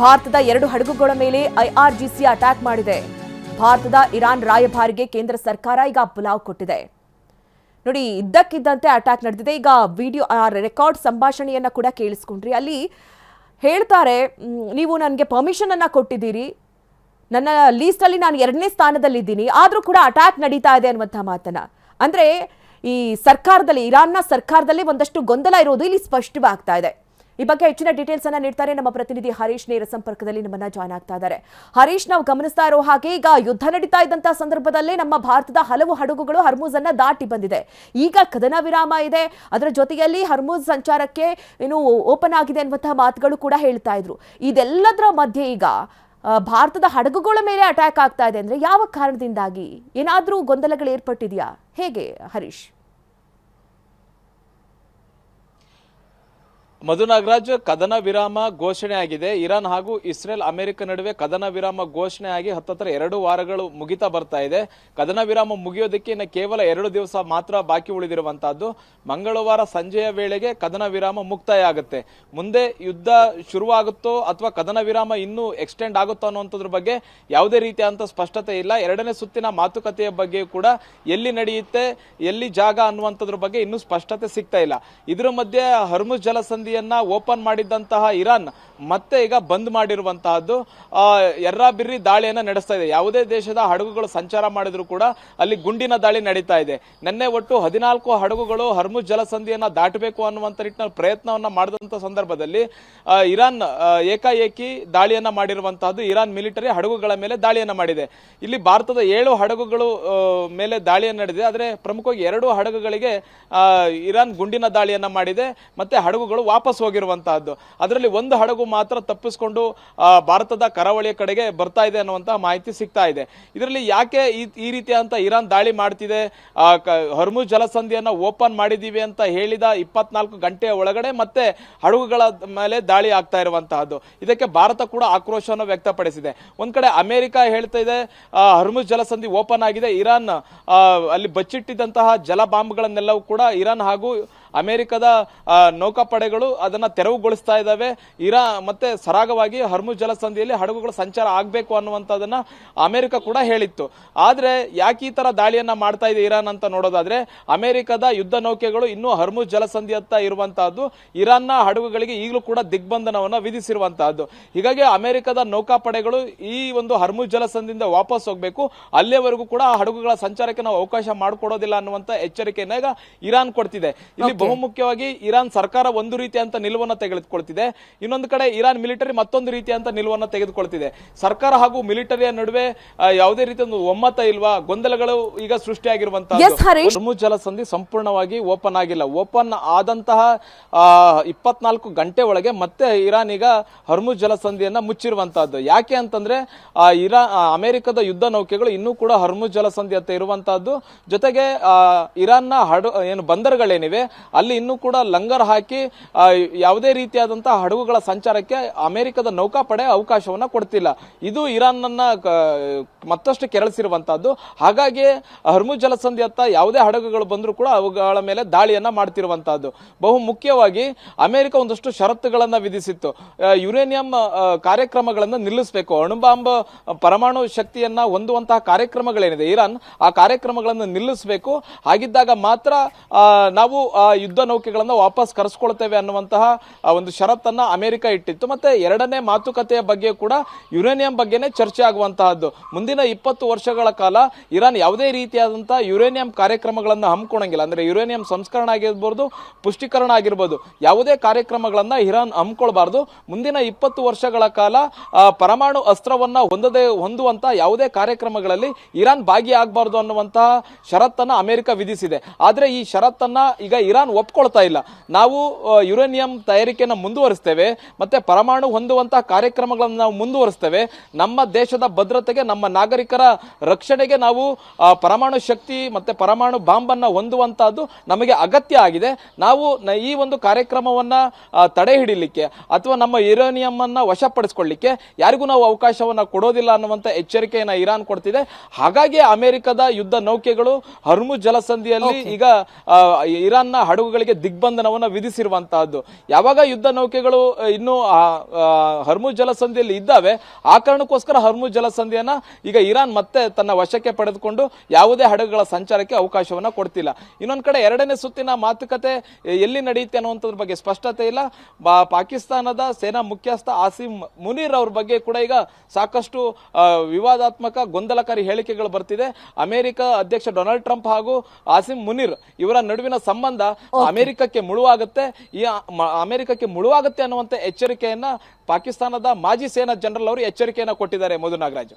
ಭಾರತದ 2 ಹಡಗುಗಳ ಮೇಲೆ IRGC ಅಟ್ಯಾಕ್ ಮಾಡಿದೆ. ಭಾರತದ ಇರಾನ್ ರಾಯಭಾರಿಗೆ ಕೇಂದ್ರ ಸರ್ಕಾರ ಈಗ ಬುಲಾವ್ ಕೊಟ್ಟಿದೆ. ನೋಡಿ, ಇದ್ದಕ್ಕಿದ್ದಂತೆ ಅಟ್ಯಾಕ್ ನಡೆದಿದೆ. ಈಗ ವಿಡಿಯೋ ರೆಕಾರ್ಡ್ ಸಂಭಾಷಣೆಯನ್ನ ಕೂಡ ಕೇಳಿಸ್ಕೊಂಡ್ರಿ. ಅಲ್ಲಿ ಹೇಳ್ತಾರೆ, ನೀವು ನನಗೆ ಪರ್ಮಿಷನ್ ಅನ್ನ ಕೊಟ್ಟಿದ್ದೀರಿ, ನನ್ನ ಲೀಸ್ಟ್ ಅಲ್ಲಿ ನಾನು 2ನೇ ಸ್ಥಾನದಲ್ಲಿದ್ದೀನಿ, ಆದ್ರೂ ಕೂಡ ಅಟ್ಯಾಕ್ ನಡೀತಾ ಇದೆ ಅನ್ನುವಂತಹ ಮಾತನ್ನ. ಅಂದ್ರೆ ಈ ಸರ್ಕಾರದಲ್ಲಿ, ಇರಾನ್ನ ಸರ್ಕಾರದಲ್ಲಿ ಒಂದಷ್ಟು ಗೊಂದಲ ಇರೋದು ಇಲ್ಲಿ ಸ್ಪಷ್ಟವಾಗ್ತಾ ಇದೆ. ಈ ಬಗ್ಗೆ ಹೆಚ್ಚಿನ ಡೀಟೇಲ್ಸ್ ಅನ್ನ ನೀಡ್ತಾರೆ ನಮ್ಮ ಪ್ರತಿನಿಧಿ ಹರೀಶ್. ನೇರ ಸಂಪರ್ಕದಲ್ಲಿ ನಮ್ಮನ್ನ ಜಾಯ್ನ್ ಆಗ್ತಾ ಇದ್ದಾರೆ. ಹರೀಶ್, ನಾವು ಗಮನಿಸ್ತಾ ಇರೋ ಹಾಗೆ ಈಗ ಯುದ್ಧ ನಡೀತಾ ಇದ್ದಂತಹ ಸಂದರ್ಭದಲ್ಲೇ ನಮ್ಮ ಭಾರತದ ಹಲವು ಹಡಗುಗಳು ಹರ್ಮುಜ್ ಅನ್ನ ದಾಟಿ ಬಂದಿದೆ. ಈಗ ಕದನ ವಿರಾಮ ಇದೆ, ಅದರ ಜೊತೆಯಲ್ಲಿ ಹರ್ಮುಜ್ ಸಂಚಾರಕ್ಕೆ ಏನು ಓಪನ್ ಆಗಿದೆ ಅನ್ನುವಂತಹ ಮಾತುಗಳು ಕೂಡ ಹೇಳ್ತಾ ಇದ್ರು. ಇದೆಲ್ಲದರ ಮಧ್ಯೆ ಈಗ ಭಾರತದ ಹಡಗುಗಳ ಮೇಲೆ ಅಟ್ಯಾಕ್ ಆಗ್ತಾ ಇದೆ ಅಂದ್ರೆ ಯಾವ ಕಾರಣದಿಂದಾಗಿ? ಏನಾದ್ರೂ ಗೊಂದಲಗಳು ಏರ್ಪಟ್ಟಿದೆಯಾ? ಹೇಗೆ ಹರೀಶ್? ಮಧು ನಾಗರಾಜ್, ಕದನ ವಿರಾಮ ಘೋಷಣೆ ಆಗಿದೆ. ಇರಾನ್ ಹಾಗೂ ಇಸ್ರೇಲ್ ಅಮೆರಿಕ ನಡುವೆ ಕದನ ವಿರಾಮ ಘೋಷಣೆ ಆಗಿ ಹತ್ತತ್ರ 2 ವಾರಗಳು ಮುಗಿತಾ ಬರ್ತಾ ಇದೆ. ಕದನ ವಿರಾಮ ಮುಗಿಯೋದಕ್ಕೆ ಇನ್ನು ಕೇವಲ 2 ದಿವಸ ಮಾತ್ರ ಬಾಕಿ ಉಳಿದಿರುವಂತಹದ್ದು. ಮಂಗಳವಾರ ಸಂಜೆಯ ವೇಳೆಗೆ ಕದನ ವಿರಾಮ ಮುಕ್ತಾಯ ಆಗುತ್ತೆ. ಮುಂದೆ ಯುದ್ಧ ಶುರುವಾಗುತ್ತೋ ಅಥವಾ ಕದನ ವಿರಾಮ ಇನ್ನೂ ಎಕ್ಸ್ಟೆಂಡ್ ಆಗುತ್ತೋ ಅನ್ನುವಂಥದ್ರ ಬಗ್ಗೆ ಯಾವುದೇ ರೀತಿಯಾದಂಥ ಸ್ಪಷ್ಟತೆ ಇಲ್ಲ. 2ನೇ ಸುತ್ತಿನ ಮಾತುಕತೆಯ ಬಗ್ಗೆ ಕೂಡ ಎಲ್ಲಿ ನಡೆಯುತ್ತೆ, ಎಲ್ಲಿ ಜಾಗ ಅನ್ನುವಂಥದ್ರ ಬಗ್ಗೆ ಇನ್ನೂ ಸ್ಪಷ್ಟತೆ ಸಿಗ್ತಾ ಇಲ್ಲ. ಇದರ ಮಧ್ಯೆ ಹರ್ಮುಜ್ ಜಲಸಂಧಿಯನ್ನ ಓಪನ್ ಮಾಡಿದ್ದಂತಹ ಇರಾನ್ ಮತ್ತೆ ಈಗ ಬಂದ್ ಮಾಡಿರುವಂತಹದ್ದು. ಎರ್ರಾಬಿರ್ರಿ ದಾಳಿಯನ್ನ ನಡೆಸ್ತಾ ಇದೆ. ಯಾವುದೇ ದೇಶದ ಹಡಗುಗಳು ಸಂಚಾರ ಮಾಡಿದ್ರು ಕೂಡ ಅಲ್ಲಿ ಗುಂಡಿನ ದಾಳಿ ನಡೀತಾ ಇದೆ. ನಿನ್ನೆ ಒಟ್ಟು 14 ಹಡಗುಗಳು ಹರ್ಮುಜ್ ಜಲಸಂಧಿಯನ್ನ ದಾಟಬೇಕು ಅನ್ನುವಂತ ನಿಟ್ಟಿನಲ್ಲಿ ಪ್ರಯತ್ನವನ್ನ ಮಾಡಿದಂತ ಸಂದರ್ಭದಲ್ಲಿ ಇರಾನ್ ಏಕಾಏಕಿ ದಾಳಿಯನ್ನ ಮಾಡಿರುವಂತಹದ್ದು. ಇರಾನ್ ಮಿಲಿಟರಿ ಹಡಗುಗಳ ಮೇಲೆ ದಾಳಿಯನ್ನ ಮಾಡಿದೆ. ಇಲ್ಲಿ ಭಾರತದ 7 ಹಡಗುಗಳು ಮೇಲೆ ದಾಳಿಯನ್ನ ನಡೆದಿದೆ. ಆದ್ರೆ ಪ್ರಮುಖವಾಗಿ 2 ಹಡಗುಗಳಿಗೆ ಇರಾನ್ ಗುಂಡಿನ ದಾಳಿಯನ್ನ ಮಾಡಿದೆ, ಮತ್ತೆ ಹಡಗುಗಳು ವಾಪಸ್ ಹೋಗಿರುವಂತಹದ್ದು. ಅದರಲ್ಲಿ 1 ಹಡಗು ಮಾತ್ರ ತಪ್ಪಿಸಿಕೊಂಡು ಭಾರತದ ಕರಾವಳಿಯ ಕಡೆಗೆ ಬರ್ತಾ ಇದೆ ಅನ್ನುವಂತಹ ಮಾಹಿತಿ ಸಿಗ್ತಾ ಇದೆ. ಇದರಲ್ಲಿ ಯಾಕೆ ಈ ರೀತಿಯಾದಂತ ಇರಾನ್ ದಾಳಿ ಮಾಡ್ತಿದೆ? ಹರ್ಮುಜ್ ಜಲಸಂಧಿಯನ್ನ ಓಪನ್ ಮಾಡಿದೀವಿ ಅಂತ ಹೇಳಿದ 24 ಗಂಟೆಯ ಒಳಗಡೆ ಮತ್ತೆ ಹಡಗುಗಳ ಮೇಲೆ ದಾಳಿ ಆಗ್ತಾ ಇರುವಂತಹದ್ದು. ಇದಕ್ಕೆ ಭಾರತ ಕೂಡ ಆಕ್ರೋಶವನ್ನು ವ್ಯಕ್ತಪಡಿಸಿದೆ. ಒಂದ್ ಕಡೆ ಅಮೆರಿಕ ಹೇಳ್ತಾ ಇದೆ ಹರ್ಮುಜ್ ಜಲಸಂಧಿ ಓಪನ್ ಆಗಿದೆ, ಇರಾನ್ ಅಲ್ಲಿ ಬಚ್ಚಿಟ್ಟಿದ್ದಂತಹ ಜಲ ಬಾಂಬ್ಗಳನ್ನೆಲ್ಲವೂ ಕೂಡ ಇರಾನ್ ಹಾಗೂ ಅಮೆರಿಕದ ನೌಕಾಪಡೆಗಳು ಅದನ್ನ ತೆರವುಗೊಳಿಸ್ತಾ ಇದ್ದಾವೆ. ಮತ್ತೆ ಸರಾಗವಾಗಿ ಹರ್ಮುಜ್ ಜಲಸಂಧಿಯಲ್ಲಿ ಹಡಗುಗಳು ಸಂಚಾರ ಆಗಬೇಕು ಅನ್ನುವಂಥದ್ದನ್ನ ಅಮೆರಿಕ ಕೂಡ ಹೇಳಿತ್ತು. ಆದ್ರೆ ಯಾಕೆ ಈ ತರ ದಾಳಿಯನ್ನ ಮಾಡ್ತಾ ಇದೆ ಇರಾನ್ ಅಂತ ನೋಡೋದಾದ್ರೆ, ಅಮೆರಿಕದ ಯುದ್ಧ ನೌಕೆಗಳು ಇನ್ನೂ ಹರ್ಮುಜ್ ಜಲಸಂಧಿ ಹತ್ತ ಇರುವಂತಹದ್ದು, ಇರಾನ್ನ ಹಡಗುಗಳಿಗೆ ಈಗಲೂ ಕೂಡ ದಿಗ್ಬಂಧನವನ್ನ ವಿಧಿಸಿರುವಂತಹದ್ದು. ಹೀಗಾಗಿ ಅಮೆರಿಕದ ನೌಕಾಪಡೆಗಳು ಈ ಒಂದು ಹರ್ಮುಜ್ ಜಲಸಂಧಿಯಿಂದ ವಾಪಸ್ ಹೋಗಬೇಕು, ಅಲ್ಲಿಯವರೆಗೂ ಕೂಡ ಆ ಹಡಗುಗಳ ಸಂಚಾರಕ್ಕೆ ನಾವು ಅವಕಾಶ ಮಾಡಿಕೊಡೋದಿಲ್ಲ ಅನ್ನುವಂತ ಎಚ್ಚರಿಕೆಯನ್ನ ಈಗ ಇರಾನ್ ಕೊಡ್ತಿದೆ. ಇಲ್ಲಿ ಬಹುಮುಖ್ಯವಾಗಿ ಇರಾನ್ ಸರ್ಕಾರ ಒಂದು ರೀತಿಯಂತ ನಿಲುವನ್ನು ತೆಗೆದುಕೊಳ್ತಿದೆ, ಇನ್ನೊಂದು ಕಡೆ ಇರಾನ್ ಮಿಲಿಟರಿ ಮತ್ತೊಂದು ರೀತಿಯಂತ ನಿಲುವನ್ನು ತೆಗೆದುಕೊಳ್ತಿದೆ. ಸರ್ಕಾರ ಹಾಗೂ ಮಿಲಿಟರಿಯ ನಡುವೆ ಯಾವುದೇ ರೀತಿಯ ಒಮ್ಮತ ಇಲ್ವಾ? ಗೊಂದಲಗಳು ಈಗ ಸೃಷ್ಟಿಯಾಗಿರುವಂತಹ ಹರ್ಮುಜ್ ಜಲಸಂಧಿ ಸಂಪೂರ್ಣವಾಗಿ ಓಪನ್ ಆಗಿಲ್ಲ. ಓಪನ್ ಆದಂತಹ 24 ಗಂಟೆ ಒಳಗೆ ಮತ್ತೆ ಇರಾನ್ ಈಗ ಹರ್ಮುಜ್ ಜಲಸಂಧಿಯನ್ನ ಮುಚ್ಚಿರುವಂತಹದ್ದು. ಯಾಕೆ ಅಂತಂದ್ರೆ ಅಮೆರಿಕದ ಯುದ್ಧ ನೌಕೆಗಳು ಇನ್ನೂ ಕೂಡ ಹರ್ಮುಜ್ ಜಲಸಂಧಿ ಅಂತ ಇರುವಂತಹದ್ದು. ಜೊತೆಗೆ ಇರಾನ್ನ ಏನು ಬಂದರುಗಳೇನಿವೆ ಅಲ್ಲಿ ಇನ್ನೂ ಕೂಡ ಲಂಗರ್ ಹಾಕಿ ಯಾವುದೇ ರೀತಿಯಾದಂತಹ ಹಡಗುಗಳ ಸಂಚಾರಕ್ಕೆ ಅಮೆರಿಕದ ನೌಕಾಪಡೆ ಅವಕಾಶವನ್ನ ಕೊಡ್ತಿಲ್ಲ. ಇದು ಇರಾನ್ ಅನ್ನ ಮತ್ತಷ್ಟು ಕೆರಳಿಸಿರುವಂತಹದ್ದು. ಹಾಗಾಗಿ ಹರ್ಮುಜ್ ಜಲಸಂಧಿ ಹತ್ತ ಯಾವುದೇ ಹಡಗುಗಳು ಬಂದರೂ ಕೂಡ ಅವುಗಳ ಮೇಲೆ ದಾಳಿಯನ್ನ ಮಾಡ್ತಿರುವಂತಹದ್ದು. ಬಹು ಮುಖ್ಯವಾಗಿ ಅಮೆರಿಕ ಒಂದಷ್ಟು ಷರತ್ತುಗಳನ್ನ ವಿಧಿಸಿತ್ತು. ಯುರೇನಿಯಂ ಕಾರ್ಯಕ್ರಮಗಳನ್ನ ನಿಲ್ಲಿಸಬೇಕು, ಅಣುಬಾಂಬ್ ಪರಮಾಣು ಶಕ್ತಿಯನ್ನ ಹೊಂದುವಂತಹ ಕಾರ್ಯಕ್ರಮಗಳೇನಿದೆ ಇರಾನ್, ಆ ಕಾರ್ಯಕ್ರಮಗಳನ್ನು ನಿಲ್ಲಿಸಬೇಕು. ಹಾಗಿದ್ದಾಗ ಮಾತ್ರ ನಾವು ಯುದ್ಧ ನೌಕೆಗಳನ್ನ ವಾಪಸ್ ಕರೆಸ್ಕೊಳ್ತೇವೆ ಅನ್ನುವಂತಹ ಒಂದು ಷರತ್ತನ್ನ ಅಮೆರಿಕ ಇಟ್ಟಿತ್ತು. ಮತ್ತೆ 2ನೇ ಮಾತುಕತೆಯ ಬಗ್ಗೆ ಕೂಡ ಯುರೇನಿಯಂ ಬಗ್ಗೆನೇ ಚರ್ಚೆ ಆಗುವಂತಹದ್ದು. ಮುಂದಿನ 20 ವರ್ಷಗಳ ಕಾಲ ಇರಾನ್ ಯಾವುದೇ ರೀತಿಯಾದಂತಹ ಯುರೇನಿಯಂ ಕಾರ್ಯಕ್ರಮಗಳನ್ನ ಹಮ್ಮಿಕೊಳ್ಳಂಗಿಲ್ಲ. ಅಂದ್ರೆ ಯುರೇನಿಯಂ ಸಂಸ್ಕರಣ ಆಗಿರ್ಬೋದು, ಪುಷ್ಟೀಕರಣ ಆಗಿರ್ಬೋದು, ಯಾವುದೇ ಕಾರ್ಯಕ್ರಮಗಳನ್ನ ಇರಾನ್ ಹಮ್ಮಿಕೊಳ್ಬಾರ್ದು. ಮುಂದಿನ 20 ವರ್ಷಗಳ ಕಾಲ ಪರಮಾಣು ಅಸ್ತ್ರವನ್ನ ಹೊಂದುವಂತ ಯಾವುದೇ ಕಾರ್ಯಕ್ರಮಗಳಲ್ಲಿ ಇರಾನ್ ಭಾಗಿಯಾಗಬಾರದು ಅನ್ನುವಂತಹ ಷರತ್ತನ್ನ ಅಮೆರಿಕ ವಿಧಿಸಿದೆ. ಆದ್ರೆ ಈ ಷರತ್ತನ್ನ ಈಗ ಇರಾನ್ ಒಪ್ಕೊಳ್ತಾ ಇಲ್ಲ. ನಾವು ಯುರೇನಿಯಂ ತಯಾರಿಕೆಯನ್ನು ಮುಂದುವರಿಸ್ತೇವೆ, ಮತ್ತೆ ಪರಮಾಣು ಹೊಂದುವಂತಹ ಕಾರ್ಯಕ್ರಮಗಳನ್ನು ನಾವು ಮುಂದುವರಿಸ್ತೇವೆ. ನಮ್ಮ ದೇಶದ ಭದ್ರತೆಗೆ, ನಮ್ಮ ನಾಗರಿಕರ ರಕ್ಷಣೆಗೆ ನಾವು ಪರಮಾಣು ಶಕ್ತಿ ಮತ್ತೆ ಪರಮಾಣು ಬಾಂಬ್ ಅನ್ನ ಹೊಂದುವಂತಹದ್ದು ನಮಗೆ ಅಗತ್ಯ ಆಗಿದೆ. ನಾವು ಈ ಒಂದು ಕಾರ್ಯಕ್ರಮವನ್ನ ತಡೆ ಹಿಡಿಲಿಕ್ಕೆ ಅಥವಾ ನಮ್ಮ ಯುರೇನಿಯಂ ಅನ್ನ ವಶಪಡಿಸಿಕೊಳ್ಳಲಿಕ್ಕೆ ಯಾರಿಗೂ ನಾವು ಅವಕಾಶವನ್ನ ಕೊಡೋದಿಲ್ಲ ಅನ್ನುವಂತ ಎಚ್ಚರಿಕೆಯನ್ನ ಇರಾನ್ ಕೊಡ್ತಿದೆ. ಹಾಗಾಗಿ ಅಮೆರಿಕದ ಯುದ್ಧ ನೌಕೆಗಳು ಹರ್ಮುಜ್ ಜಲಸಂಧಿಯಲ್ಲಿ ಈಗ ಇರಾನ್ನ ಹಡಗುಗಳಿಗೆ ದಿಗ್ಬಂಧನವನ್ನು ವಿಧಿಸಿರುವಂತಹದ್ದು. ಯಾವಾಗ ಯುದ್ಧ ನೌಕೆಗಳು ಇನ್ನು ಹರ್ಮುಜ್ ಜಲಸಂಧಿಯಲ್ಲಿ ಇದ್ದಾವೆ, ಆ ಕಾರಣಕ್ಕೋಸ್ಕರ ಹರ್ಮುಜ್ ಜಲಸಂಧಿಯನ್ನ ಈಗ ಇರಾನ್ ಮತ್ತೆ ತನ್ನ ವಶಕ್ಕೆ ಪಡೆದುಕೊಂಡು ಯಾವುದೇ ಹಡಗುಗಳ ಸಂಚಾರಕ್ಕೆ ಅವಕಾಶವನ್ನ ಕೊಡ್ತಿಲ್ಲ. ಇನ್ನೊಂದ್ ಕಡೆ ಎರಡನೇ ಸುತ್ತಿನ ಮಾತುಕತೆ ಎಲ್ಲಿ ನಡೆಯುತ್ತೆ ಅನ್ನುವಂಥದ್ರ ಬಗ್ಗೆ ಸ್ಪಷ್ಟತೆ ಇಲ್ಲ. ಪಾಕಿಸ್ತಾನದ ಸೇನಾ ಮುಖ್ಯಸ್ಥ ಆಸಿಮ್ ಮುನೀರ್ ಅವ್ರ ಬಗ್ಗೆ ಕೂಡ ಈಗ ಸಾಕಷ್ಟು ವಿವಾದಾತ್ಮಕ ಗೊಂದಲಕಾರಿ ಹೇಳಿಕೆಗಳು ಬರ್ತಿದೆ. ಅಮೆರಿಕ ಅಧ್ಯಕ್ಷ ಡೊನಾಲ್ಡ್ ಟ್ರಂಪ್ ಹಾಗೂ ಆಸಿಮ್ ಮುನೀರ್ ಇವರ ನಡುವಿನ ಸಂಬಂಧ ಅಮೆರಿಕಕ್ಕೆ ಮುಳುವಾಗುತ್ತೆ ಅನ್ನುವಂತ ಎಚ್ಚರಿಕೆಯನ್ನ ಪಾಕಿಸ್ತಾನದ ಮಾಜಿ ಸೇನಾ ಜನರಲ್ ಅವರು ಎಚ್ಚರಿಕೆಯನ್ನ ಕೊಟ್ಟಿದ್ದಾರೆ. ಮಧು ನಾಗರಾಜ್.